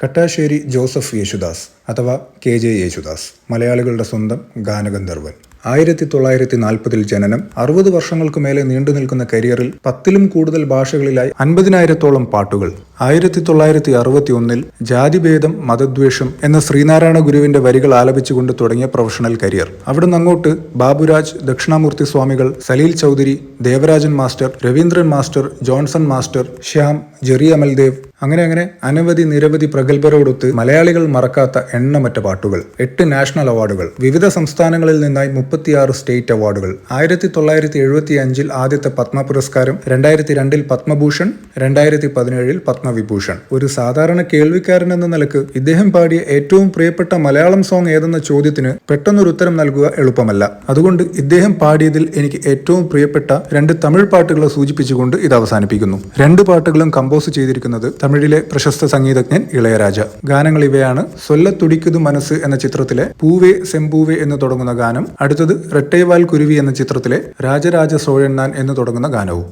കട്ടാശ്ശേരി Joseph Yesudas അഥവാ KJ Yesudas, മലയാളികളുടെ സ്വന്തം ഗാനഗന്ധർവൻ. 1940 ജനനം. 60 വർഷങ്ങൾക്ക് മേലെ നീണ്ടു നിൽക്കുന്ന കരിയറിൽ 10ലും കൂടുതൽ ഭാഷകളിലായി 50,000-ഓളം പാട്ടുകൾ. 1961 ജാതിഭേദം മതദ്വേഷം എന്ന ശ്രീനാരായണ ഗുരുവിന്റെ വരികൾ ആലപിച്ചുകൊണ്ട് തുടങ്ങിയ പ്രൊഫഷണൽ കരിയർ. അവിടുന്ന് അങ്ങോട്ട് ബാബുരാജ്, ദക്ഷിണാമൂർത്തി സ്വാമികൾ, Salil Chowdhury, Devarajan master, Raveendran master, Johnson master, Shyam, Jerry Amaldev, അങ്ങനെ നിരവധി പ്രഗത്ഭരോടൊത്ത് മലയാളികൾ മറക്കാത്ത എണ്ണമറ്റ പാട്ടുകൾ. 8 നാഷണൽ അവാർഡുകൾ, വിവിധ സംസ്ഥാനങ്ങളിൽ നിന്നായി 36 സ്റ്റേറ്റ് അവാർഡുകൾ. 1975 ആദ്യത്തെ പത്മ പുരസ്കാരം, 2002 പത്മഭൂഷൺ, 2017 പത്മവിഭൂഷൺ. ഒരു സാധാരണ കേൾവിക്കാരൻ എന്ന നിലക്ക് ഇദ്ദേഹം പാടിയ ഏറ്റവും പ്രിയപ്പെട്ട മലയാളം സോങ് ഏതെന്ന ചോദ്യത്തിന് പെട്ടെന്നൊരു ഉത്തരം നൽകുക എളുപ്പമല്ല. അതുകൊണ്ട് ഇദ്ദേഹം പാടിയതിൽ എനിക്ക് ഏറ്റവും പ്രിയപ്പെട്ട 2 തമിഴ് പാട്ടുകളെ സൂചിപ്പിച്ചുകൊണ്ട് ഇത് അവസാനിപ്പിക്കുന്നു. 2 പാട്ടുകളും കമ്പോസ് ചെയ്തിരിക്കുന്നത് തമിഴിലെ പ്രശസ്ത സംഗീതജ്ഞൻ ഇളയരാജ. ഗാനങ്ങൾ ഇവയാണ്: സൊല്ലത്തുടിക്കുതു മനസ്സ് എന്ന ചിത്രത്തിലെ പൂവേ സെമ്പൂവേ എന്ന് തുടങ്ങുന്ന ഗാനം, അടുത്തത് റെട്ടേവാൽ കുരുവി എന്ന ചിത്രത്തിലെ രാജരാജ സോഴണ്ണാൻ എന്ന് തുടങ്ങുന്ന ഗാനവും.